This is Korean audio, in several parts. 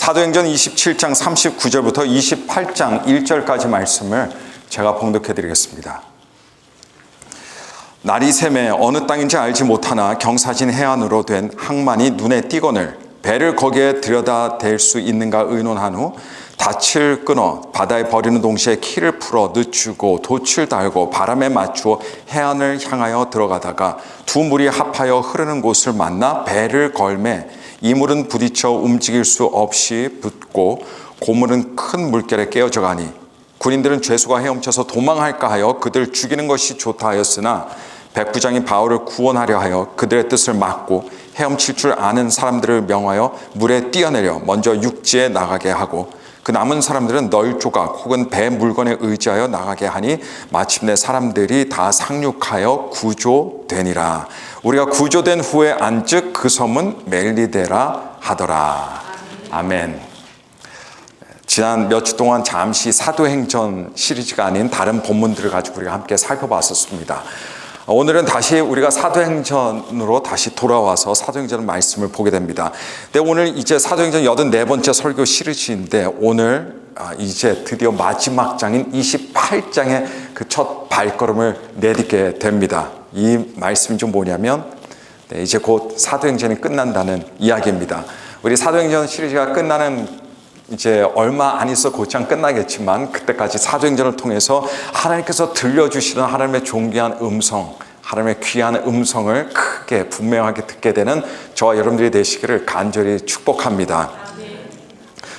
사도행전 27장 39절부터 28장 1절까지 말씀을 제가 봉독해 드리겠습니다. 날이 새매 어느 땅인지 알지 못하나 경사진 해안으로 된 항만이 눈에 띄거늘 배를 거기에 들여다 댈 수 있는가 의논한 후 닻을 끊어 바다에 버리는 동시에 키를 풀어 늦추고 돛을 달고 바람에 맞추어 해안을 향하여 들어가다가 두 물이 합하여 흐르는 곳을 만나 배를 걸매 이 물은 부딪혀 움직일 수 없이 붙고 고물은 큰 물결에 깨어져 가니 군인들은 죄수가 헤엄쳐서 도망할까 하여 그들 죽이는 것이 좋다 하였으나 백부장이 바울을 구원하려 하여 그들의 뜻을 막고 헤엄칠 줄 아는 사람들을 명하여 물에 뛰어내려 먼저 육지에 나가게 하고 그 남은 사람들은 널 조각 혹은 배 물건에 의지하여 나가게 하니 마침내 사람들이 다 상륙하여 구조되니라. 우리가 구조된 후에 안즉 그 섬은 멜리데라 하더라. 아멘. 지난 몇 주 동안 잠시 사도행전 시리즈가 아닌 다른 본문들을 가지고 우리가 함께 살펴봤었습니다. 오늘은 다시 우리가 사도행전으로 다시 돌아와서 사도행전 말씀을 보게 됩니다. 근데 오늘 이제 사도행전 84번째 설교 시리즈인데 오늘 이제 드디어 마지막 장인 28장의 그 첫 발걸음을 내딛게 됩니다. 이 말씀이 좀 뭐냐면 이제 곧 사도행전이 끝난다는 이야기입니다. 우리 사도행전 시리즈가 끝나는 이제 얼마 안 있어 곧장 끝나겠지만 그때까지 사도행전을 통해서 하나님께서 들려주시는 하나님의 존귀한 음성, 하나님의 귀한 음성을 크게 분명하게 듣게 되는 저와 여러분들이 되시기를 간절히 축복합니다.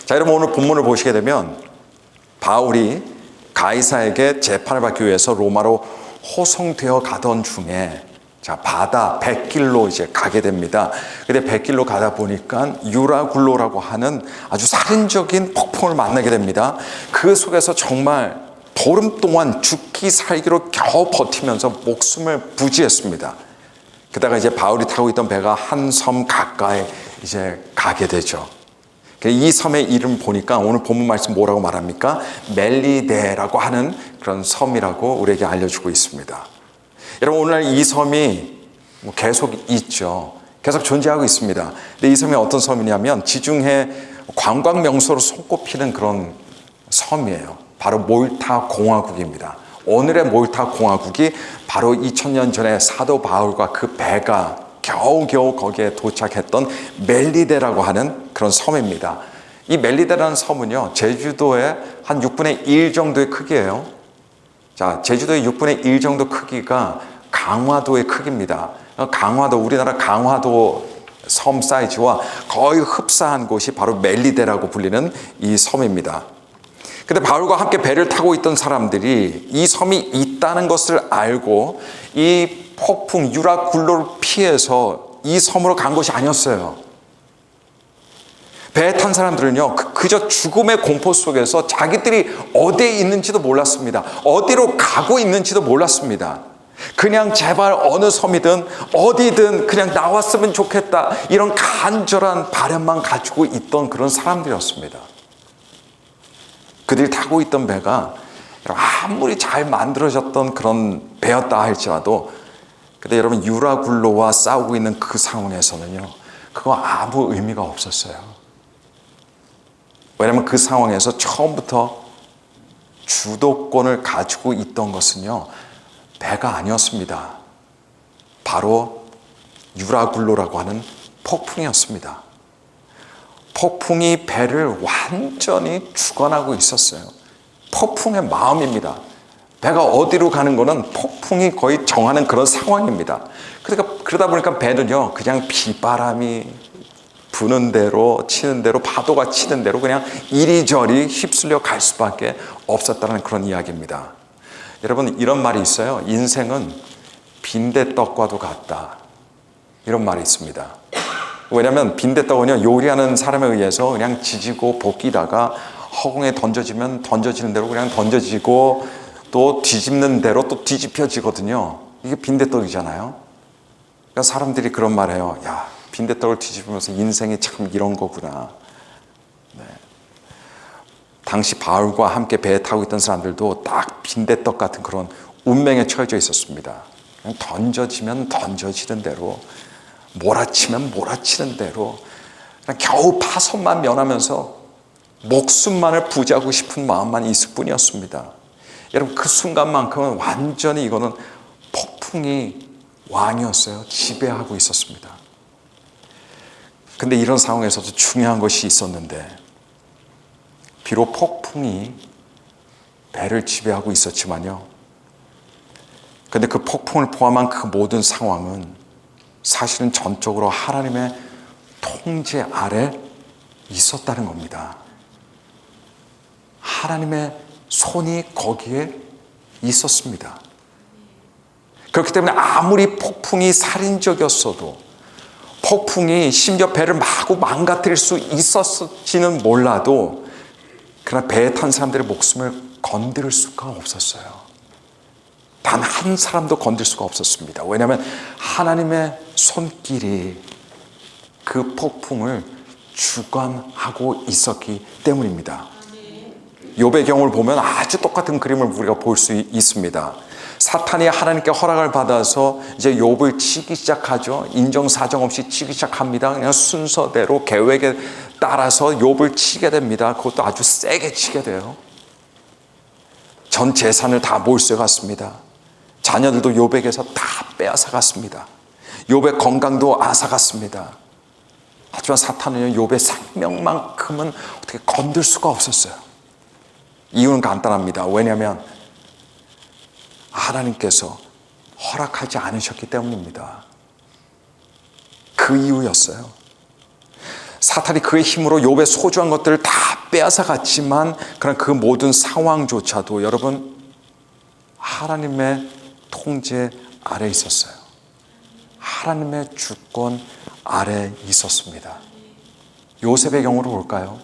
자, 여러분 오늘 본문을 보시게 되면 바울이 가이사에게 재판을 받기 위해서 로마로 호송되어 가던 중에 자, 바다 백길로 이제 가게 됩니다. 근데 백길로 가다 보니까 유라굴로라고 하는 아주 살인적인 폭풍을 만나게 됩니다. 그 속에서 정말 보름 동안 죽기 살기로 겨우 버티면서 목숨을 부지했습니다. 그러다가 이제 바울이 타고 있던 배가 한 섬 가까이 이제 가게 되죠. 이 섬의 이름 보니까 오늘 본문 말씀 뭐라고 말합니까? 멜리데라고 하는 그런 섬이라고 우리에게 알려주고 있습니다. 여러분 오늘날 이 섬이 계속 있죠. 계속 존재하고 있습니다. 근데 이 섬이 어떤 섬이냐면 지중해 관광 명소로 손꼽히는 그런 섬이에요. 바로 몰타 공화국입니다. 오늘의 몰타 공화국이 바로 2000년 전에 사도 바울과 그 배가 겨우겨우 거기에 도착했던 멜리데라고 하는 그런 섬입니다. 이 멜리데라는 섬은요, 제주도의 한 6분의 1 정도의 크기예요. 자, 제주도의 6분의 1 정도 크기가 강화도의 크기입니다. 강화도, 우리나라 강화도 섬 사이즈와 거의 흡사한 곳이 바로 멜리데라고 불리는 이 섬입니다. 근데 바울과 함께 배를 타고 있던 사람들이 이 섬이 있다는 것을 알고 이 폭풍 유라굴로를 피해서 이 섬으로 간 것이 아니었어요. 배에 탄 사람들은요, 그저 죽음의 공포 속에서 자기들이 어디에 있는지도 몰랐습니다. 어디로 가고 있는지도 몰랐습니다. 그냥 제발 어느 섬이든 어디든 그냥 나왔으면 좋겠다, 이런 간절한 바람만 가지고 있던 그런 사람들이었습니다. 그들이 타고 있던 배가 아무리 잘 만들어졌던 그런 배였다 할지라도 근데 여러분 유라굴로와 싸우고 있는 그 상황에서는요, 그거 아무 의미가 없었어요. 왜냐하면 그 상황에서 처음부터 주도권을 가지고 있던 것은요, 배가 아니었습니다. 바로 유라굴로라고 하는 폭풍이었습니다. 폭풍이 배를 완전히 주관하고 있었어요. 폭풍의 마음입니다. 배가 어디로 가는 거는 폭풍이 거의 정하는 그런 상황입니다. 그러다 보니까 배는요, 그냥 비바람이 부는 대로 치는 대로 파도가 치는 대로 그냥 이리저리 휩쓸려 갈 수밖에 없었다는 그런 이야기입니다. 여러분 이런 말이 있어요. 인생은 빈대떡과도 같다. 이런 말이 있습니다. 왜냐하면 빈대떡은요, 요리하는 사람에 의해서 그냥 지지고 볶이다가 허공에 던져지면 던져지는 대로 그냥 던져지고 또 뒤집는 대로 또 뒤집혀지거든요. 이게 빈대떡이잖아요. 그러니까 사람들이 그런 말 해요. 야, 빈대떡을 뒤집으면서 인생이 참 이런 거구나. 네. 당시 바울과 함께 배에 타고 있던 사람들도 딱 빈대떡 같은 그런 운명에 처해져 있었습니다. 그냥 던져지면 던져지는 대로, 몰아치면 몰아치는 대로 그냥 겨우 파손만 면하면서 목숨만을 부지하고 싶은 마음만 있을 뿐이었습니다. 여러분, 그 순간만큼은 완전히 이거는 폭풍이 왕이었어요. 지배하고 있었습니다. 근데 이런 상황에서도 중요한 것이 있었는데, 비록 폭풍이 배를 지배하고 있었지만요, 근데 그 폭풍을 포함한 그 모든 상황은 사실은 전적으로 하나님의 통제 아래 있었다는 겁니다. 하나님의 손이 거기에 있었습니다. 그렇기 때문에 아무리 폭풍이 살인적이었어도, 폭풍이 심지어 배를 마구 망가뜨릴 수 있었을지는 몰라도, 그러나 배에 탄 사람들의 목숨을 건드릴 수가 없었어요. 단 한 사람도 건들 수가 없었습니다. 왜냐하면 하나님의 손길이 그 폭풍을 주관하고 있었기 때문입니다. 욥의 경우를 보면 아주 똑같은 그림을 우리가 볼 수 있습니다. 사탄이 하나님께 허락을 받아서 이제 욥을 치기 시작하죠. 인정사정 없이 치기 시작합니다. 그냥 순서대로 계획에 따라서 욥을 치게 됩니다. 그것도 아주 세게 치게 돼요. 전 재산을 다 몰수해갔습니다. 자녀들도 욥에게서 다 빼앗아갔습니다. 욥의 건강도 앗아갔습니다. 하지만 사탄은 욥의 생명만큼은 어떻게 건들 수가 없었어요. 이유는 간단합니다. 왜냐하면 하나님께서 허락하지 않으셨기 때문입니다. 그 이유였어요. 사탄이 그의 힘으로 욥의 소중한 것들을 다 빼앗아갔지만, 그러나 그 모든 상황조차도 여러분, 하나님의 통제 아래 있었어요. 하나님의 주권 아래 있었습니다. 요셉의 경우로 볼까요?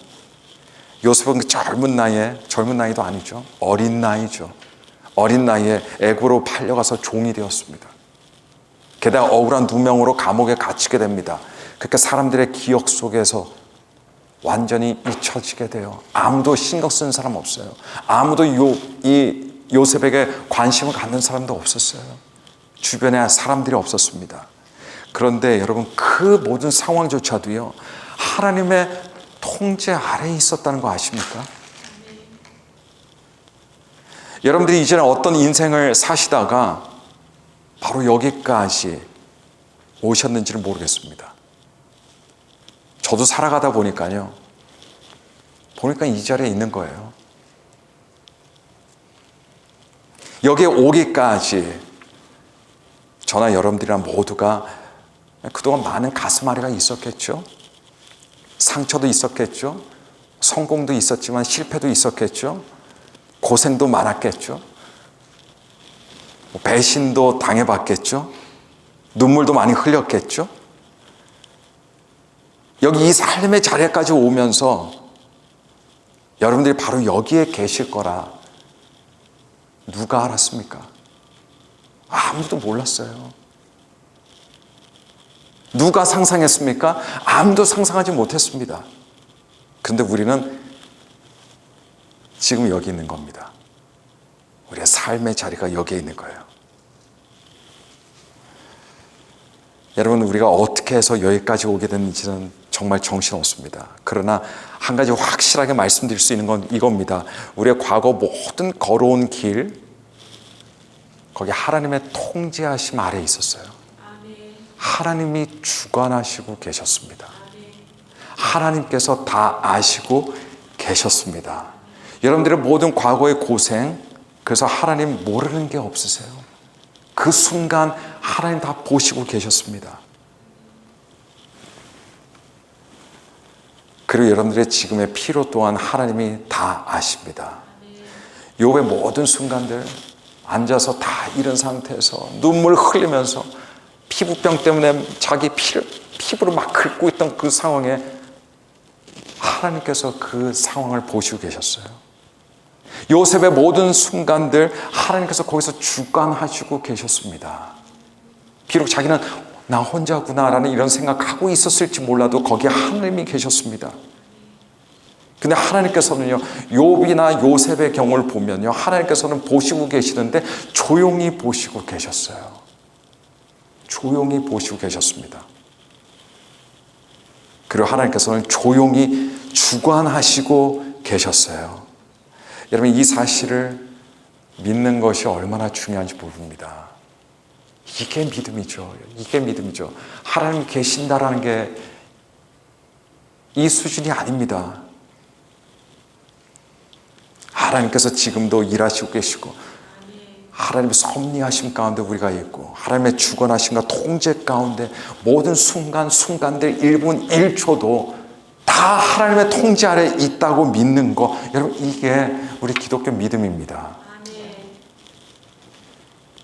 요셉은 그 젊은 나이도 아니죠. 어린 나이죠. 어린 나이에 애굽으로 팔려가서 종이 되었습니다. 게다가 억울한 누명으로 감옥에 갇히게 됩니다. 그러니까 사람들의 기억 속에서 완전히 잊혀지게 돼요. 아무도 신경 쓰는 사람 없어요. 아무도 이 요셉에게 관심을 갖는 사람도 없었어요. 주변에 사람들이 없었습니다. 그런데 여러분, 그 모든 상황조차도요, 하나님의 통제 아래에 있었다는 거 아십니까? 여러분들이 이제는 어떤 인생을 사시다가 바로 여기까지 오셨는지를 모르겠습니다. 저도 살아가다 보니까 이 자리에 있는 거예요. 여기에 오기까지 저나 여러분들이나 모두가 그동안 많은 가슴앓이가 있었겠죠. 상처도 있었겠죠. 성공도 있었지만 실패도 있었겠죠. 고생도 많았겠죠. 배신도 당해봤겠죠. 눈물도 많이 흘렸겠죠. 여기 이 삶의 자리까지 오면서 여러분들이 바로 여기에 계실 거라 누가 알았습니까? 아무도 몰랐어요. 누가 상상했습니까? 아무도 상상하지 못했습니다. 그런데 우리는 지금 여기 있는 겁니다. 우리의 삶의 자리가 여기에 있는 거예요. 여러분, 우리가 어떻게 해서 여기까지 오게 됐는지는 정말 정신없습니다. 그러나 한 가지 확실하게 말씀드릴 수 있는 건 이겁니다. 우리의 과거 모든 걸어온 길, 거기 하나님의 통제하심 아래에 있었어요. 하나님이 주관하시고 계셨습니다. 하나님께서 다 아시고 계셨습니다. 여러분들의 모든 과거의 고생, 그래서 하나님 모르는 게 없으세요. 그 순간 하나님 다 보시고 계셨습니다. 그리고 여러분들의 지금의 필요 또한 하나님이 다 아십니다. 욥의 모든 순간들, 앉아서 다 잃은 상태에서 눈물 흘리면서 피부병 때문에 자기 피부를 막 긁고 있던 그 상황에 하나님께서 그 상황을 보시고 계셨어요. 요셉의 모든 순간들 하나님께서 거기서 주관하시고 계셨습니다. 비록 자기는 나 혼자구나라는 이런 생각하고 있었을지 몰라도 거기에 하나님이 계셨습니다. 근데 하나님께서는요, 욥이나 요셉의 경우를 보면요, 하나님께서는 보시고 계시는데 조용히 보시고 계셨어요. 조용히 보시고 계셨습니다. 그리고 하나님께서는 조용히 주관하시고 계셨어요. 여러분, 이 사실을 믿는 것이 얼마나 중요한지 모릅니다. 이게 믿음이죠. 이게 믿음이죠. 하나님 계신다라는 게 이 수준이 아닙니다. 하나님께서 지금도 일하시고 계시고, 하나님의 섭리하심 가운데 우리가 있고, 하나님의 주관하심과 통제 가운데 모든 순간순간들 1분 1초도 다 하나님의 통제 아래 있다고 믿는 거, 여러분, 이게 우리 기독교 믿음입니다.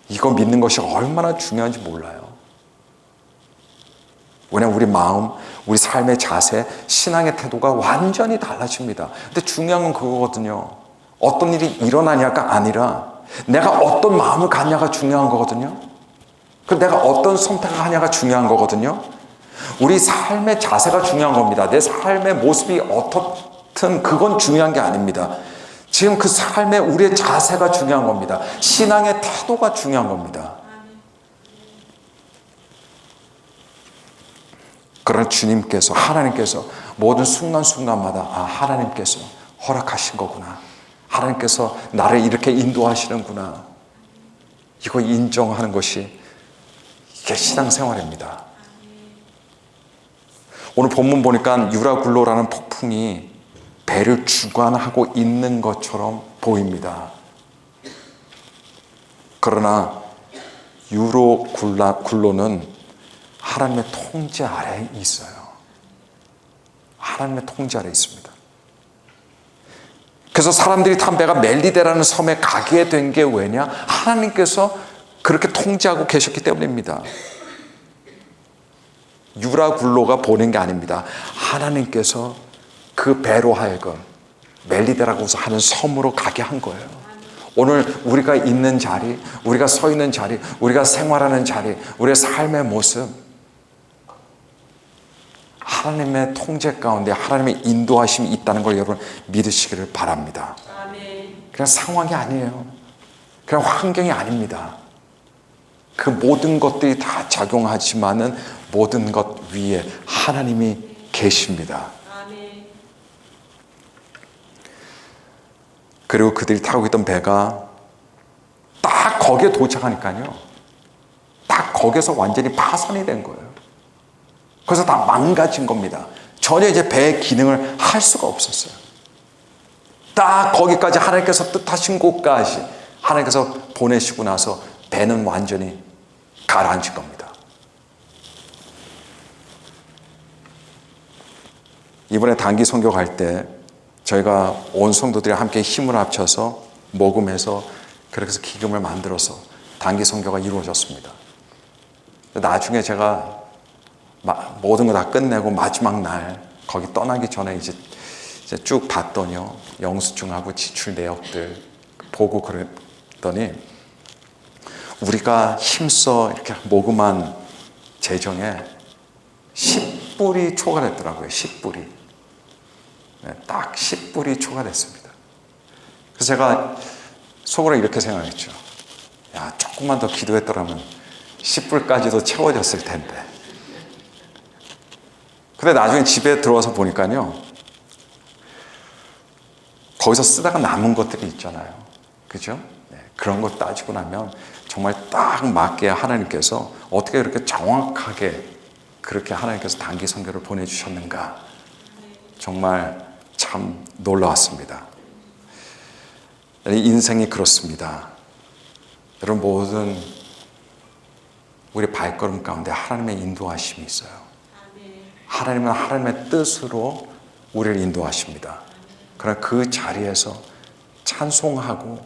이거 믿는 것이 얼마나 중요한지 몰라요. 왜냐하면 우리 마음, 우리 삶의 자세, 신앙의 태도가 완전히 달라집니다. 근데 중요한 건 그거거든요. 어떤 일이 일어나냐가 아니라 내가 어떤 마음을 갖냐가 중요한 거거든요. 그리고 내가 어떤 선택을 하냐가 중요한 거거든요. 우리 삶의 자세가 중요한 겁니다. 내 삶의 모습이 어떻든 그건 중요한 게 아닙니다. 지금 그 삶의 우리의 자세가 중요한 겁니다. 신앙의 태도가 중요한 겁니다. 그러나 주님께서, 하나님께서 모든 순간순간마다 하나님께서 허락하신 거구나. 하나님께서 나를 이렇게 인도하시는구나. 이거 인정하는 것이 이게 신앙생활입니다. 오늘 본문 보니까 유라굴로라는 폭풍이 배를 주관하고 있는 것처럼 보입니다. 그러나 유라굴로는 하나님의 통제 아래에 있어요. 하나님의 통제 아래에 있습니다. 그래서 사람들이 탄 배가 멜리데라는 섬에 가게 된 게 왜냐? 하나님께서 그렇게 통제하고 계셨기 때문입니다. 유라굴로가 보낸 게 아닙니다. 하나님께서 그 배로 하여금 멜리데라고 하는 섬으로 가게 한 거예요. 오늘 우리가 있는 자리, 우리가 서 있는 자리, 우리가 생활하는 자리, 우리의 삶의 모습, 하나님의 통제 가운데 하나님의 인도하심이 있다는 걸 여러분 믿으시기를 바랍니다. 그냥 상황이 아니에요. 그냥 환경이 아닙니다. 그 모든 것들이 다 작용하지만은 모든 것 위에 하나님이 계십니다. 그리고 그들이 타고 있던 배가 딱 거기에 도착하니까요, 딱 거기서 완전히 파손이 된 거예요. 그래서 다 망가진 겁니다. 전혀 이제 배의 기능을 할 수가 없었어요. 딱 거기까지 하나님께서 뜻하신 곳까지 하나님께서 보내시고 나서 배는 완전히 가라앉은 겁니다. 이번에 단기 선교 갈 때 저희가 온 성도들이 함께 힘을 합쳐서 모금해서 그렇게 해서 기금을 만들어서 단기 선교가 이루어졌습니다. 나중에 제가 모든 거 다 끝내고 마지막 날 거기 떠나기 전에 이제 쭉 봤더니요, 영수증하고 지출 내역들 보고 그랬더니 우리가 힘써 이렇게 모금한 재정에 10불이 초과됐더라고요. 10불이. 네, 딱 10불이 초과됐습니다. 그래서 제가 속으로 이렇게 생각했죠. 야, 조금만 더 기도했더라면 10불까지도 채워졌을 텐데. 근데 나중에 집에 들어와서 보니까요, 거기서 쓰다가 남은 것들이 있잖아요. 그죠? 네, 그런 거 따지고 나면 정말 딱 맞게 하나님께서 어떻게 그렇게 정확하게 그렇게 하나님께서 단기 선교를 보내주셨는가. 정말 참 놀라웠습니다. 인생이 그렇습니다. 여러분, 모든 우리 발걸음 가운데 하나님의 인도하심이 있어요. 하나님은 하나님의 뜻으로 우리를 인도하십니다. 그러나 그 자리에서 찬송하고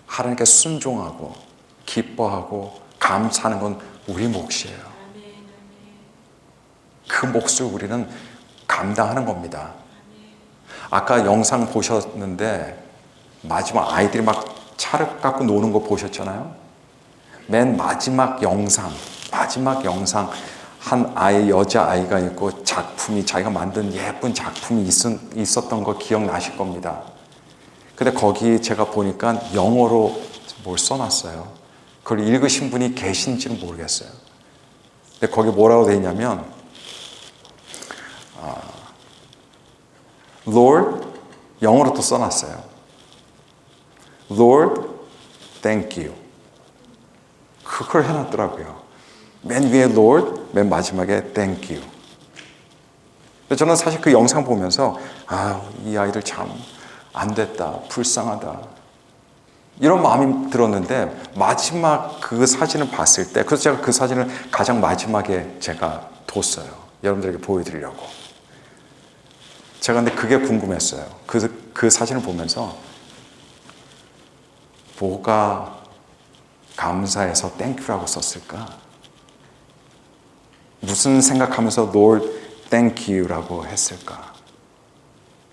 하나님께 순종하고 기뻐하고 감사하는 건 우리 몫이에요. 그 몫을 우리는 감당하는 겁니다. 아까 영상 보셨는데 마지막 아이들이 막 차를 갖고 노는 거 보셨잖아요. 맨 마지막 영상 한 아이, 여자아이가 있고 작품이, 자기가 만든 예쁜 작품이 있었던 거 기억나실 겁니다. 근데 거기 제가 보니까 영어로 뭘 써놨어요. 그걸 읽으신 분이 계신지는 모르겠어요. 근데 거기 뭐라고 되어 있냐면 Lord, 영어로 또 써놨어요. Lord, thank you. 그걸 해놨더라고요. 맨 위에 Lord, 맨 마지막에 thank you. 저는 사실 그 영상 보면서 이 아이들 참 안 됐다, 불쌍하다, 이런 마음이 들었는데 마지막 그 사진을 봤을 때, 그래서 제가 그 사진을 가장 마지막에 제가 뒀어요. 여러분들에게 보여드리려고. 제가 근데 그게 궁금했어요. 그 사진을 보면서 뭐가 감사해서 땡큐라고 썼을까? 무슨 생각하면서 Lord, thank you라고 했을까?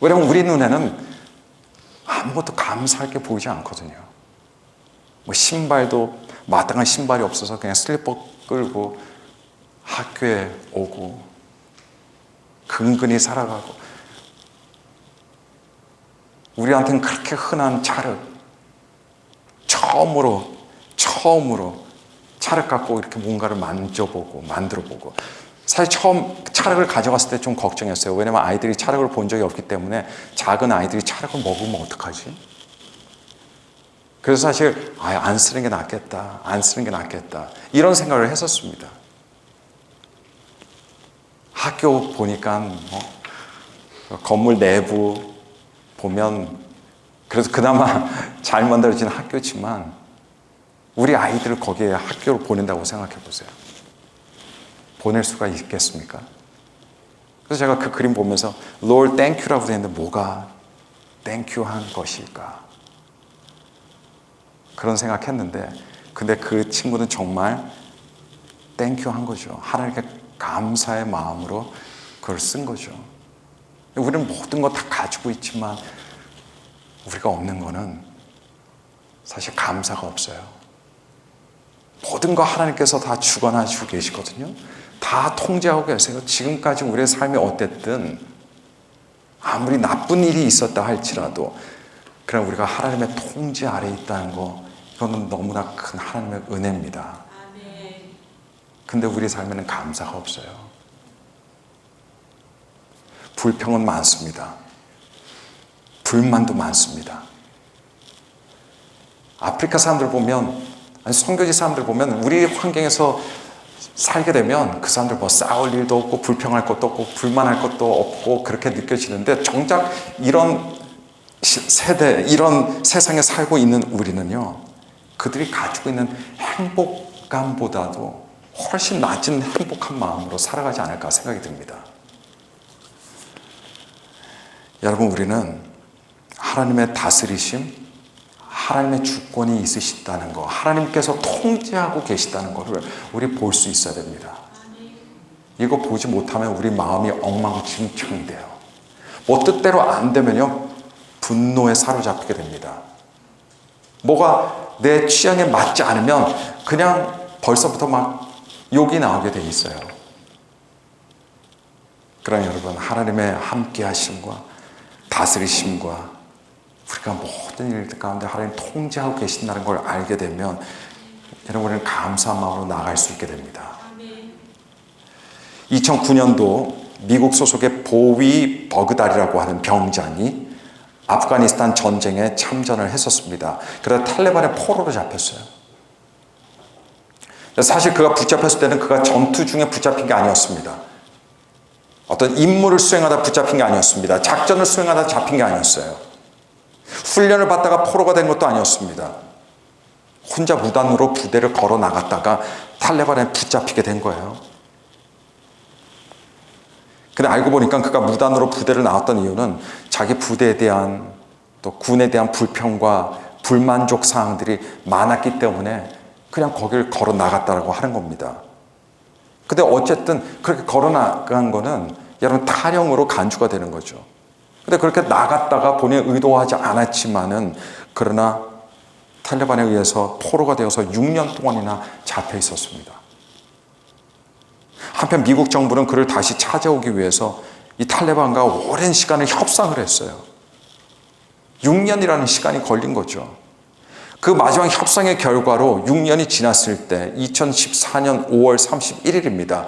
왜냐면 우리 눈에는 아무것도 감사할 게 보이지 않거든요. 뭐 신발도 마땅한 신발이 없어서 그냥 슬리퍼 끌고 학교에 오고 근근히 살아가고, 우리한테는 그렇게 흔한 찰흙, 처음으로 찰흙 갖고 이렇게 뭔가를 만져보고 만들어보고. 사실 처음 찰흙을 가져갔을 때 좀 걱정했어요. 왜냐면 아이들이 찰흙을 본 적이 없기 때문에 작은 아이들이 찰흙을 먹으면 어떡하지? 그래서 사실 안 쓰는 게 낫겠다, 안 쓰는 게 낫겠다, 이런 생각을 했었습니다. 학교 보니까 건물 내부 보면 그래서 그나마 잘 만들어진 학교지만 우리 아이들을 거기에 학교를 보낸다고 생각해 보세요. 보낼 수가 있겠습니까? 그래서 제가 그 그림 보면서 Lord, thank you라고 했는데 뭐가 thank you 한 것일까? 그런 생각했는데, 근데 그 친구는 정말 thank you 한 거죠. 하나님께 감사의 마음으로 그걸 쓴 거죠. 우리는 모든 거 다 가지고 있지만 우리가 없는 거는 사실 감사가 없어요. 모든 거 하나님께서 다 주거나 주고 계시거든요. 다 통제하고 계세요. 지금까지 우리의 삶이 어땠든 아무리 나쁜 일이 있었다 할지라도 그냥 우리가 하나님의 통제 아래에 있다는 거, 이거는 너무나 큰 하나님의 은혜입니다. 근데 우리 삶에는 감사가 없어요. 불평은 많습니다. 불만도 많습니다. 아프리카 사람들 보면, 선교지 사람들 보면 우리 환경에서 살게 되면 그 사람들 뭐 싸울 일도 없고 불평할 것도 없고 불만할 것도 없고 그렇게 느껴지는데, 정작 이런 세대, 이런 세상에 살고 있는 우리는요, 그들이 가지고 있는 행복감보다도 훨씬 낮은 행복한 마음으로 살아가지 않을까 생각이 듭니다. 여러분, 우리는 하나님의 다스리심, 하나님의 주권이 있으시다는 거, 하나님께서 통제하고 계시다는 것을 우리 볼 수 있어야 됩니다. 이거 보지 못하면 우리 마음이 엉망진창이 돼요. 뭐 뜻대로 안 되면요, 분노에 사로잡히게 됩니다. 뭐가 내 취향에 맞지 않으면 그냥 벌써부터 막 욕이 나오게 돼 있어요. 그러나 여러분, 하나님의 함께 하심과 다스리심과 우리가 모든 일들 가운데 하나님 통제하고 계신다는 걸 알게 되면 여러분은 감사한 마음으로 나아갈 수 있게 됩니다. 2009년도 미국 소속의 보위 버그달이라고 하는 병장이 아프가니스탄 전쟁에 참전을 했었습니다. 그러다 탈레반의 포로로 잡혔어요. 사실 그가 붙잡혔을 때는 그가 전투 중에 붙잡힌 게 아니었습니다. 어떤 임무를 수행하다 붙잡힌 게 아니었습니다. 작전을 수행하다 잡힌 게 아니었어요. 훈련을 받다가 포로가 된 것도 아니었습니다. 혼자 무단으로 부대를 걸어 나갔다가 탈레반에 붙잡히게 된 거예요. 근데 알고 보니까 그가 무단으로 부대를 나왔던 이유는 자기 부대에 대한, 또 군에 대한 불평과 불만족 사항들이 많았기 때문에 그냥 거기를 걸어 나갔다라고 하는 겁니다. 근데 어쨌든 그렇게 걸어 나간 거는 여러분 탈영으로 간주가 되는 거죠. 근데 그렇게 나갔다가 본인이 의도하지 않았지만은, 그러나 탈레반에 의해서 포로가 되어서 6년 동안이나 잡혀 있었습니다. 한편 미국 정부는 그를 다시 찾아오기 위해서 이 탈레반과 오랜 시간을 협상을 했어요. 6년이라는 시간이 걸린 거죠. 그 마지막 협상의 결과로 6년이 지났을 때 2014년 5월 31일입니다.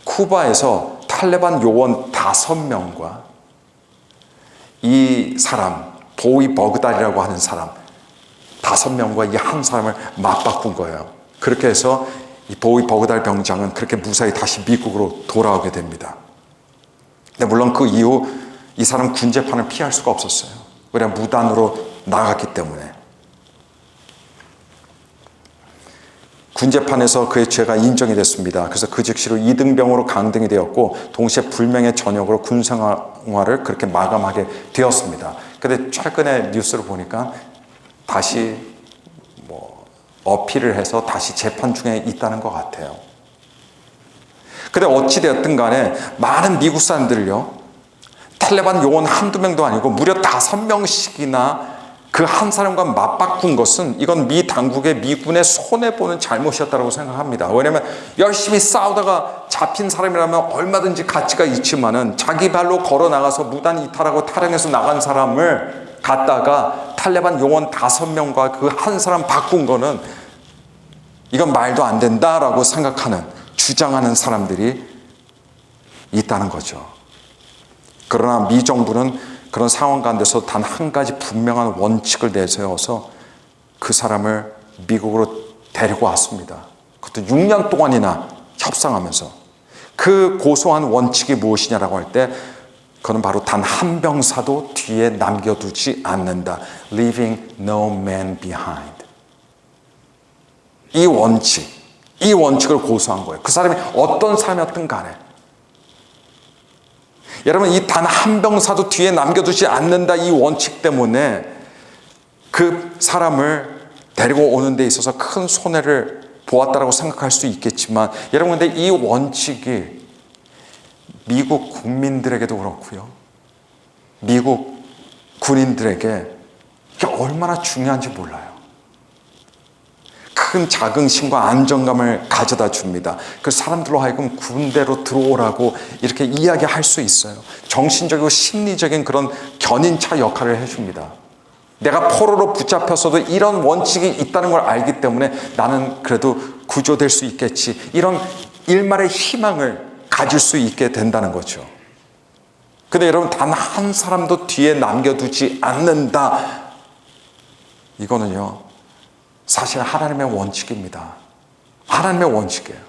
쿠바에서 탈레반 요원 5명과 이 사람 보이 버그달이라고 하는 사람 5명과 이 한 사람을 맞바꾼 거예요. 그렇게 해서 이 보이 버그달 병장은 그렇게 무사히 다시 미국으로 돌아오게 됩니다. 근데 물론 그 이후 이 사람 군 재판을 피할 수가 없었어요. 왜냐하면 무단으로 나갔기 때문에. 군 재판에서 그의 죄가 인정이 됐습니다. 그래서 그 즉시로 2등병으로 강등이 되었고 동시에 불명예 전역으로 군 생활을 그렇게 마감하게 되었습니다. 근데 최근에 뉴스를 보니까 다시 어필을 해서 다시 재판 중에 있다는 것 같아요. 근데 어찌되었든 간에 많은 미국 사람들을요, 탈레반 요원 한두 명도 아니고 무려 5명씩이나 그 한 사람과 맞바꾼 것은 이건 미 당국의 미군의 손해보는 잘못이었다고 생각합니다. 왜냐하면 열심히 싸우다가 잡힌 사람이라면 얼마든지 가치가 있지만은 자기 발로 걸어 나가서 무단 이탈하고 탈영해서 나간 사람을 갖다가 탈레반 요원 5명과 그 한 사람 바꾼 거는 이건 말도 안 된다라고 생각하는, 주장하는 사람들이 있다는 거죠. 그러나 미 정부는 그런 상황 가운데서 단 한 가지 분명한 원칙을 내세워서 그 사람을 미국으로 데리고 왔습니다. 그것도 6년 동안이나 협상하면서. 그 고소한 원칙이 무엇이냐라고 할 때 그건 바로 단 한 병사도 뒤에 남겨두지 않는다. Leaving no man behind. 이 원칙을 고소한 거예요. 그 사람이 어떤 사람이었든 간에. 여러분, 이 단 한 병사도 뒤에 남겨두지 않는다, 이 원칙 때문에 그 사람을 데리고 오는 데 있어서 큰 손해를 보았다라고 생각할 수 있겠지만, 여러분, 근데 이 원칙이 미국 국민들에게도 그렇고요, 미국 군인들에게 이게 얼마나 중요한지 몰라요. 큰 자긍심과 안정감을 가져다 줍니다. 그 사람들로 하여금 군대로 들어오라고 이렇게 이야기할 수 있어요. 정신적이고 심리적인 그런 견인차 역할을 해줍니다. 내가 포로로 붙잡혔어도 이런 원칙이 있다는 걸 알기 때문에 나는 그래도 구조될 수 있겠지, 이런 일말의 희망을 가질 수 있게 된다는 거죠. 근데 여러분, 단 한 사람도 뒤에 남겨두지 않는다, 이거는요 사실 하나님의 원칙입니다. 하나님의 원칙이에요.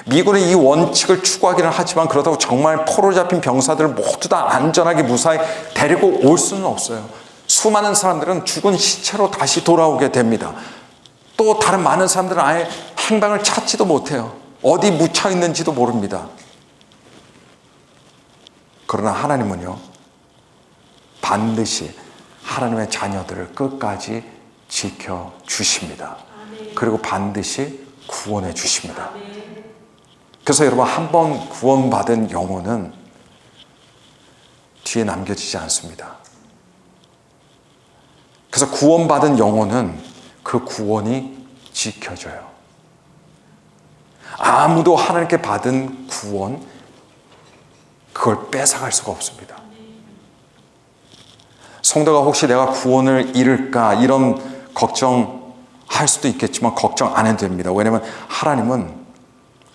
미군은 이 원칙을 추구하기는 하지만 그렇다고 정말 포로 잡힌 병사들을 모두 다 안전하게 무사히 데리고 올 수는 없어요. 수많은 사람들은 죽은 시체로 다시 돌아오게 됩니다. 또 다른 많은 사람들은 아예 행방을 찾지도 못해요. 어디 묻혀 있는지도 모릅니다. 그러나 하나님은요, 반드시 하나님의 자녀들을 끝까지 지켜주십니다. 그리고 반드시 구원해 주십니다. 그래서 여러분, 한번 구원받은 영혼은 뒤에 남겨지지 않습니다. 그래서 구원받은 영혼은 그 구원이 지켜져요. 아무도 하나님께 받은 구원, 그걸 뺏어갈 수가 없습니다. 성도가 혹시 내가 구원을 잃을까 이런 걱정할 수도 있겠지만 걱정 안 해도 됩니다. 왜냐하면 하나님은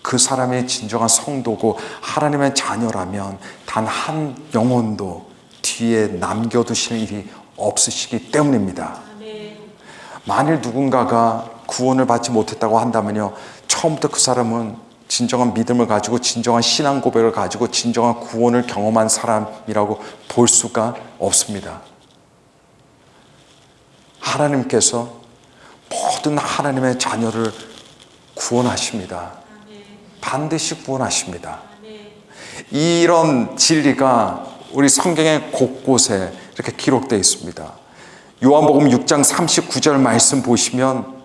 그 사람의 진정한 성도고 하나님의 자녀라면 단 한 영혼도 뒤에 남겨두실 일이 없으시기 때문입니다. 만일 누군가가 구원을 받지 못했다고 한다면요, 처음부터 그 사람은 진정한 믿음을 가지고 진정한 신앙 고백을 가지고 진정한 구원을 경험한 사람이라고 볼 수가 없습니다. 하나님께서 모든 하나님의 자녀를 구원하십니다. 반드시 구원하십니다. 이런 진리가 우리 성경의 곳곳에 이렇게 기록되어 있습니다. 요한복음 6장 39절 말씀 보시면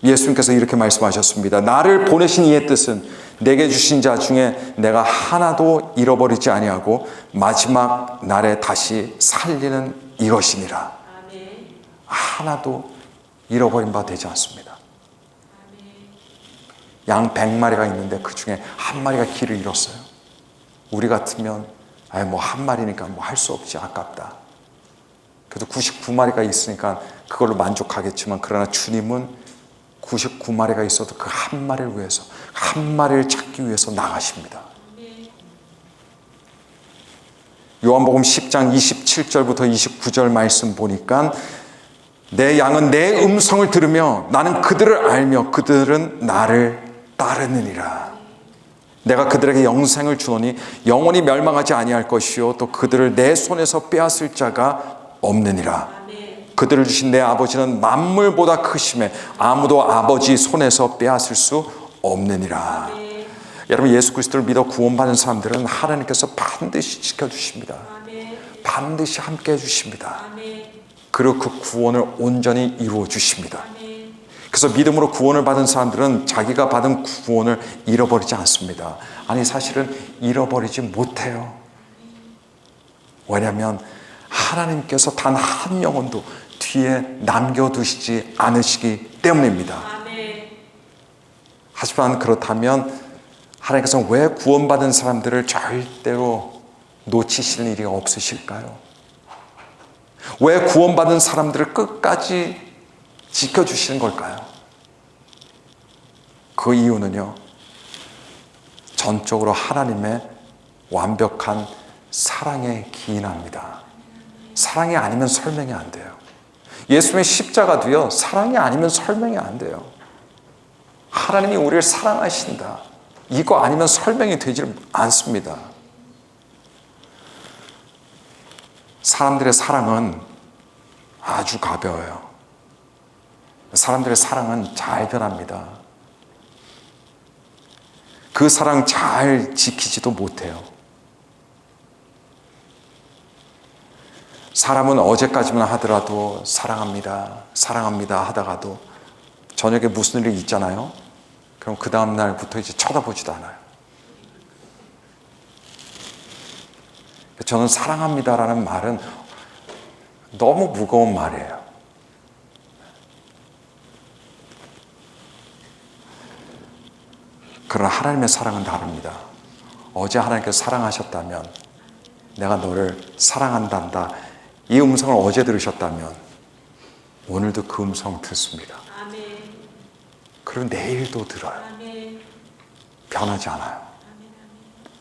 예수님께서 이렇게 말씀하셨습니다. 나를 보내신 이의 뜻은 내게 주신 자 중에 내가 하나도 잃어버리지 아니하고 마지막 날에 다시 살리는 이것이니라. 하나도 잃어버린 바 되지 않습니다. 양 100마리가 있는데 그 중에 한 마리가 길을 잃었어요. 우리 같으면 한 마리니까 할 수 없지, 아깝다. 그래도 99마리가 있으니까 그걸로 만족하겠지만, 그러나 주님은 99마리가 있어도 그 한 마리를 위해서, 한 마리를 찾기 위해서 나가십니다. 요한복음 10장 27절부터 29절 말씀 보니까 내 양은 내 음성을 들으며 나는 그들을 알며 그들은 나를 따르느니라. 내가 그들에게 영생을 주노니 영원히 멸망하지 아니할 것이요 또 그들을 내 손에서 빼앗을 자가 없느니라. 그들을 주신 내 아버지는 만물보다 크심에 아무도 아버지 손에서 빼앗을 수 없느니라. 여러분, 예수 그리스도를 믿어 구원받은 사람들은 하나님께서 반드시 지켜주십니다. 반드시 함께 해주십니다. 그리고 그 구원을 온전히 이루어 주십니다. 그래서 믿음으로 구원을 받은 사람들은 자기가 받은 구원을 잃어버리지 않습니다. 아니, 사실은 잃어버리지 못해요. 왜냐하면 하나님께서 단 한 영혼도 뒤에 남겨두시지 않으시기 때문입니다. 하지만 그렇다면 하나님께서 왜 구원받은 사람들을 절대로 놓치실 일이 없으실까요? 왜 구원받은 사람들을 끝까지 지켜주시는 걸까요? 그 이유는요, 전적으로 하나님의 완벽한 사랑에 기인합니다. 사랑이 아니면 설명이 안 돼요. 예수님의 십자가도요, 사랑이 아니면 설명이 안 돼요. 하나님이 우리를 사랑하신다, 이거 아니면 설명이 되지 않습니다. 사람들의 사랑은 아주 가벼워요. 사람들의 사랑은 잘 변합니다. 그 사랑 잘 지키지도 못해요. 사람은 어제까지만 하더라도 사랑합니다, 사랑합니다 하다가도 저녁에 무슨 일이 있잖아요. 그럼 그 다음 날부터 이제 쳐다보지도 않아요. 저는 사랑합니다라는 말은 너무 무거운 말이에요. 그러나 하나님의 사랑은 다릅니다. 어제 하나님께서 사랑하셨다면, 내가 너를 사랑한단다, 이 음성을 어제 들으셨다면 오늘도 그 음성 듣습니다. 그리고 내일도 들어요. 변하지 않아요.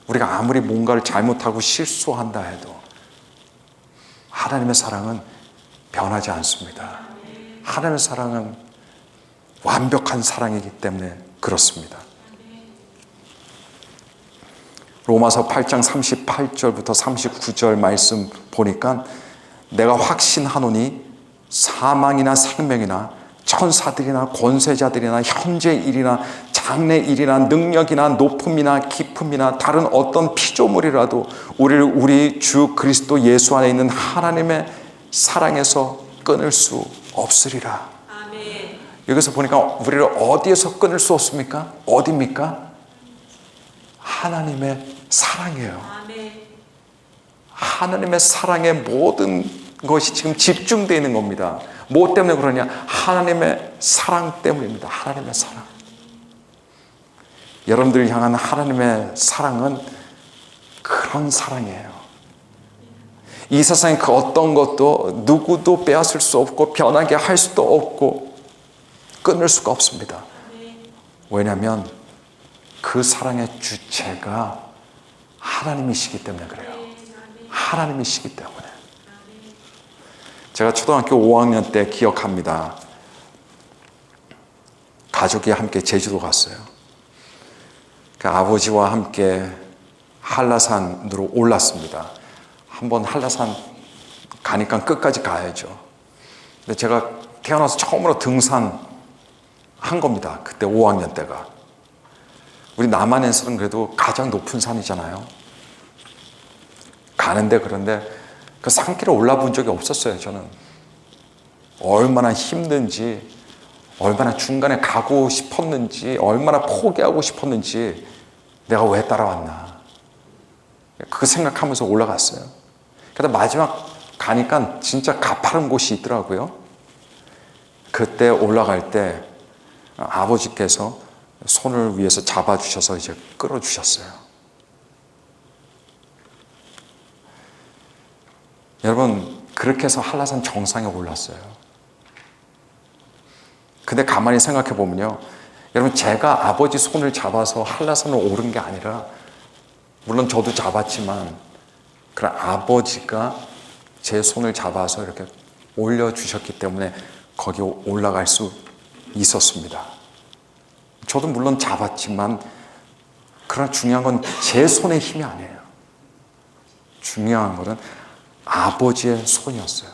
우리가 아무리 뭔가를 잘못하고 실수한다 해도 하나님의 사랑은 변하지 않습니다. 하나님의 사랑은 완벽한 사랑이기 때문에 그렇습니다. 로마서 8장 38절부터 39절 말씀 보니까 내가 확신하노니 사망이나 생명이나 천사들이나 권세자들이나 현재 일이나 장래 일이나 능력이나 높음이나 깊음이나 다른 어떤 피조물이라도 우리를 우리 주 그리스도 예수 안에 있는 하나님의 사랑에서 끊을 수 없으리라. 아멘. 여기서 보니까 우리를 어디에서 끊을 수 없습니까? 어디입니까? 하나님의 사랑이에요. 아멘. 하나님의 사랑에 모든 것이 지금 집중되어 있는 겁니다. 뭐 때문에 그러냐? 하나님의 사랑 때문입니다. 하나님의 사랑. 여러분들을 향한 하나님의 사랑은 그런 사랑이에요. 이 세상에 그 어떤 것도 누구도 빼앗을 수 없고 변하게 할 수도 없고 끊을 수가 없습니다. 왜냐하면 그 사랑의 주체가 하나님이시기 때문에 그래요. 하나님이시기 때문에. 제가 초등학교 5학년 때 기억합니다. 가족이 함께 제주도 갔어요. 그 아버지와 함께 한라산으로 올랐습니다. 한번 한라산 가니까 끝까지 가야죠. 근데 제가 태어나서 처음으로 등산한 겁니다. 그때 5학년 때가. 우리 남한에서는 그래도 가장 높은 산이잖아요. 가는데 그런데 그 산길을 올라본 적이 없었어요. 저는 얼마나 힘든지, 얼마나 중간에 가고 싶었는지, 얼마나 포기하고 싶었는지, 내가 왜 따라왔나, 그 생각하면서 올라갔어요. 그런데 마지막 가니까 진짜 가파른 곳이 있더라고요. 그때 올라갈 때 아버지께서 손을 위에서 잡아주셔서 이제 끌어주셨어요. 여러분, 그렇게 해서 한라산 정상에 올랐어요. 근데 가만히 생각해 보면요, 여러분, 제가 아버지 손을 잡아서 한라산을 오른 게 아니라, 물론 저도 잡았지만 그런 아버지가 제 손을 잡아서 이렇게 올려주셨기 때문에 거기 올라갈 수 있었습니다. 저도 물론 잡았지만 그러나 중요한 건 제 손의 힘이 아니에요. 중요한 것은 아버지의 손이었어요.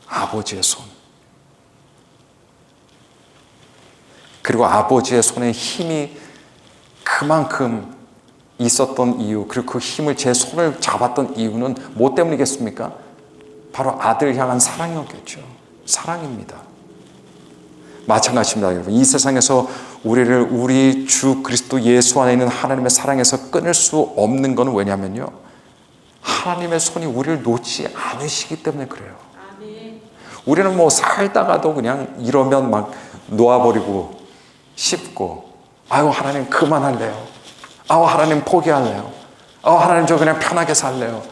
아버지의 손. 그리고 아버지의 손에 힘이 그만큼 있었던 이유, 그리고 그 힘을 제 손을 잡았던 이유는 뭐 때문이겠습니까? 바로 아들 향한 사랑이었겠죠. 사랑입니다. 마찬가지입니다, 여러분. 이 세상에서 우리를 우리 주 그리스도 예수 안에 있는 하나님의 사랑에서 끊을 수 없는 것은 왜냐면요, 하나님의 손이 우리를 놓지 않으시기 때문에 그래요. 우리는 뭐 살다가도 그냥 이러면 막 놓아버리고 싶고, 아유 하나님 그만할래요, 아유 하나님 포기할래요, 아유 하나님 저 그냥 편하게 살래요,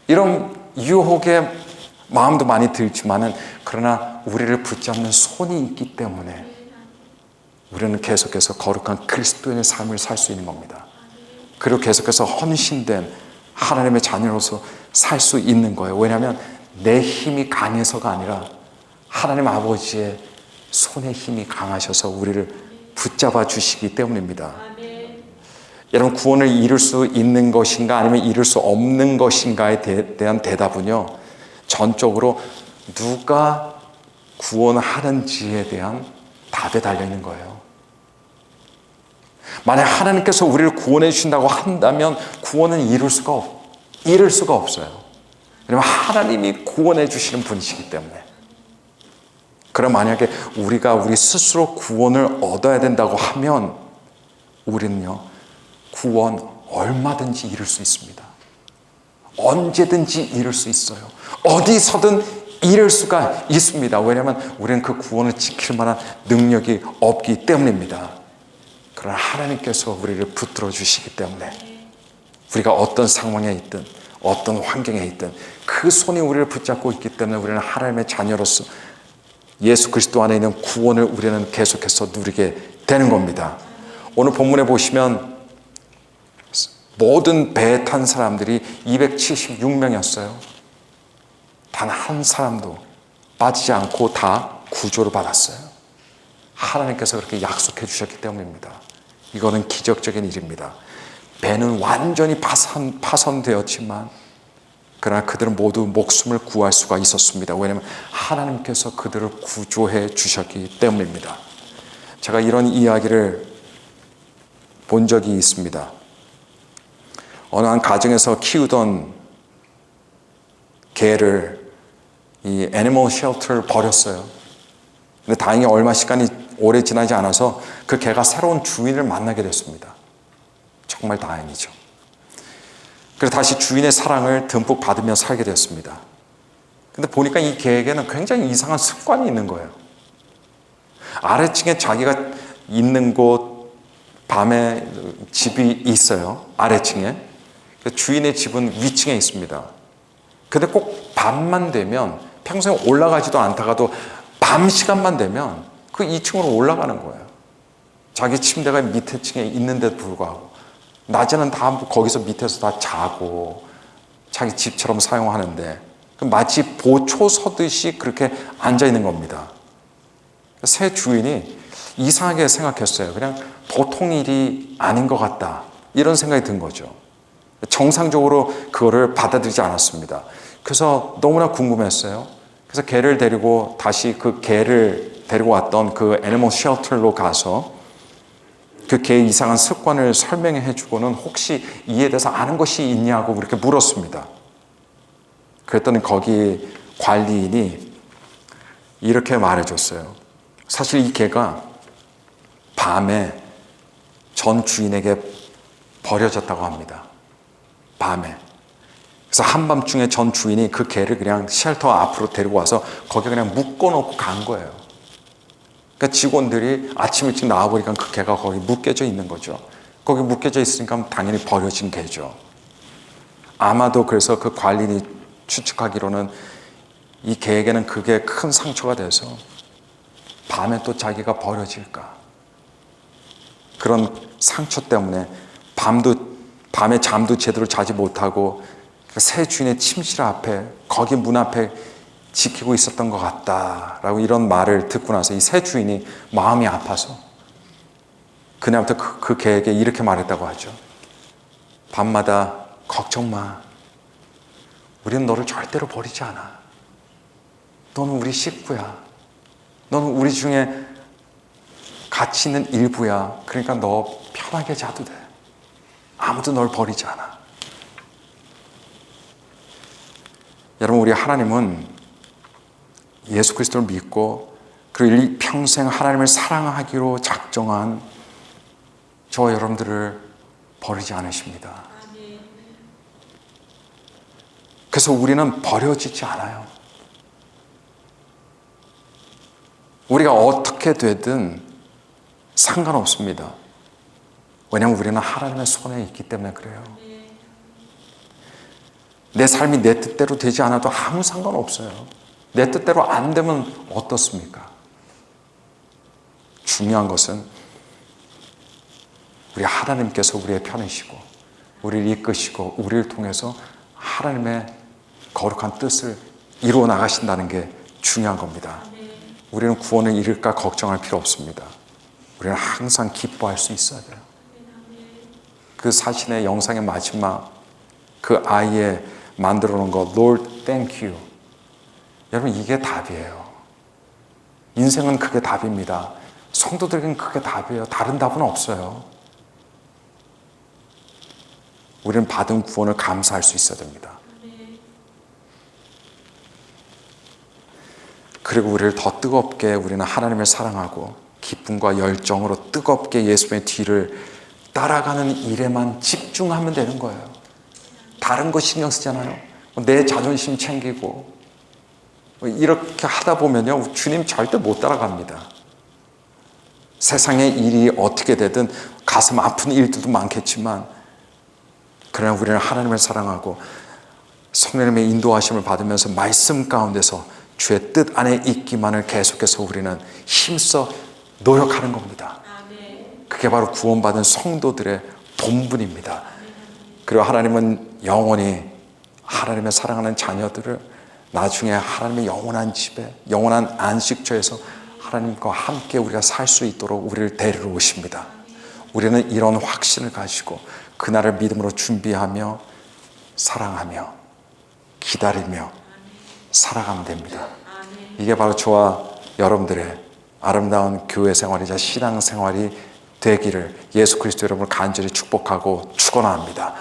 이런 유혹의 마음도 많이 들지만은, 그러나 우리를 붙잡는 손이 있기 때문에 우리는 계속해서 거룩한 그리스도인의 삶을 살 수 있는 겁니다. 그리고 계속해서 헌신된 하나님의 자녀로서 살 수 있는 거예요. 왜냐하면 내 힘이 강해서가 아니라 하나님 아버지의 손의 힘이 강하셔서 우리를 붙잡아 주시기 때문입니다. 여러분, 구원을 이룰 수 있는 것인가 아니면 이룰 수 없는 것인가에 대한 대답은요, 전적으로 누가 구원하는지에 대한 답에 달려있는 거예요. 만약 하나님께서 우리를 구원해 주신다고 한다면 구원은 이룰 수가 없어요. 왜냐하면 하나님이 구원해 주시는 분이시기 때문에. 그럼 만약에 우리가 우리 스스로 구원을 얻어야 된다고 하면 우리는요, 구원 얼마든지 이룰 수 있습니다. 언제든지 이룰 수 있어요. 어디서든 이룰 수가 있습니다. 왜냐하면 우리는 그 구원을 지킬 만한 능력이 없기 때문입니다. 그러나 하나님께서 우리를 붙들어 주시기 때문에 우리가 어떤 상황에 있든 어떤 환경에 있든 그 손이 우리를 붙잡고 있기 때문에 우리는 하나님의 자녀로서 예수 그리스도 안에 있는 구원을 우리는 계속해서 누리게 되는 겁니다. 오늘 본문에 보시면 모든 배에 탄 사람들이 276명이었어요. 단 한 사람도 빠지지 않고 다 구조를 받았어요. 하나님께서 그렇게 약속해 주셨기 때문입니다. 이거는 기적적인 일입니다. 배는 완전히 파손되었지만 그러나 그들은 모두 목숨을 구할 수가 있었습니다. 왜냐하면 하나님께서 그들을 구조해 주셨기 때문입니다. 제가 이런 이야기를 본 적이 있습니다. 어느 한 가정에서 키우던 개를 이 애니멀 쉘터를 버렸어요. 근데 다행히 얼마 시간이 오래 지나지 않아서 그 개가 새로운 주인을 만나게 됐습니다. 정말 다행이죠. 그래서 다시 주인의 사랑을 듬뿍 받으며 살게 됐습니다. 근데 보니까 이 개에게는 굉장히 이상한 습관이 있는 거예요. 아래층에 자기가 있는 곳, 밤에 집이 있어요. 아래층에. 주인의 집은 위층에 있습니다. 근데 꼭 밤만 되면, 평소에 올라가지도 않다가도 밤 시간만 되면 그 2층으로 올라가는 거예요. 자기 침대가 밑에 층에 있는데도 불구하고 낮에는 다 거기서 밑에서 다 자고 자기 집처럼 사용하는데 마치 보초 서듯이 그렇게 앉아 있는 겁니다. 새 주인이 이상하게 생각했어요. 그냥 보통 일이 아닌 것 같다, 이런 생각이 든 거죠. 정상적으로 그거를 받아들이지 않았습니다. 그래서 너무나 궁금했어요. 그래서 개를 데리고 다시 그 개를 데리고 왔던 그 애니멀 쉘터로 가서 그 개의 이상한 습관을 설명해 주고는 혹시 이에 대해서 아는 것이 있냐고 그렇게 물었습니다. 그랬더니 거기 관리인이 이렇게 말해줬어요. 사실 이 개가 밤에 전 주인에게 버려졌다고 합니다. 밤에. 그래서 한밤중에 전 주인이 그 개를 그냥 쉘터 앞으로 데리고 와서 거기에 그냥 묶어놓고 간 거예요. 그러니까 직원들이 아침 일찍 나와보니까 그 개가 거기 묶여져 있는 거죠. 거기 묶여져 있으니까 당연히 버려진 개죠. 아마도 그래서 그 관리인이 추측하기로는 이 개에게는 그게 큰 상처가 돼서 밤에 또 자기가 버려질까, 그런 상처 때문에 밤에 잠도 제대로 자지 못하고 새 주인의 침실 앞에, 거기 문 앞에 지키고 있었던 것 같다라고 이런 말을 듣고 나서 이 새 주인이 마음이 아파서 그날부터 그 개에게 이렇게 말했다고 하죠. 밤마다 걱정 마. 우리는 너를 절대로 버리지 않아. 너는 우리 식구야. 너는 우리 중에 가치 있는 일부야. 그러니까 너 편하게 자도 돼. 아무도 널 버리지 않아. 여러분, 우리 하나님은 예수 그리스도를 믿고 그리고 이 평생 하나님을 사랑하기로 작정한 저 여러분들을 버리지 않으십니다. 그래서 우리는 버려지지 않아요. 우리가 어떻게 되든 상관없습니다. 왜냐하면 우리는 하나님의 손에 있기 때문에 그래요. 내 삶이 내 뜻대로 되지 않아도 아무 상관없어요. 내 뜻대로 안 되면 어떻습니까? 중요한 것은 우리 하나님께서 우리의 편이시고 우리를 이끄시고 우리를 통해서 하나님의 거룩한 뜻을 이루어 나가신다는 게 중요한 겁니다. 우리는 구원을 잃을까 걱정할 필요 없습니다. 우리는 항상 기뻐할 수 있어야 돼요. 그 사신의 영상의 마지막 그 아이의 만들어 놓은 거 Lord thank you. 여러분, 이게 답이에요. 인생은 그게 답입니다. 성도들에게는 그게 답이에요. 다른 답은 없어요. 우리는 받은 구원을 감사할 수 있어야 됩니다. 그리고 우리를 더 뜨겁게 우리는 하나님을 사랑하고 기쁨과 열정으로 뜨겁게 예수님의 뒤를 따라가는 일에만 집중하면 되는 거예요. 다른 거 신경 쓰잖아요. 내 자존심 챙기고 이렇게 하다 보면요, 주님 절대 못 따라갑니다. 세상의 일이 어떻게 되든 가슴 아픈 일들도 많겠지만 그러나 우리는 하나님을 사랑하고 성령님의 인도하심을 받으면서 말씀 가운데서 주의 뜻 안에 있기만을 계속해서 우리는 힘써 노력하는 겁니다. 그게 바로 구원받은 성도들의 본분입니다. 그리고 하나님은 영원히 하나님의 사랑하는 자녀들을 나중에 하나님의 영원한 집에, 영원한 안식처에서 하나님과 함께 우리가 살 수 있도록 우리를 데리러 오십니다. 우리는 이런 확신을 가지고 그날을 믿음으로 준비하며 사랑하며 기다리며 살아가면 됩니다. 이게 바로 저와 여러분들의 아름다운 교회 생활이자 신앙 생활이 되기를 예수 그리스도 여러분을 간절히 축복하고 축원합니다.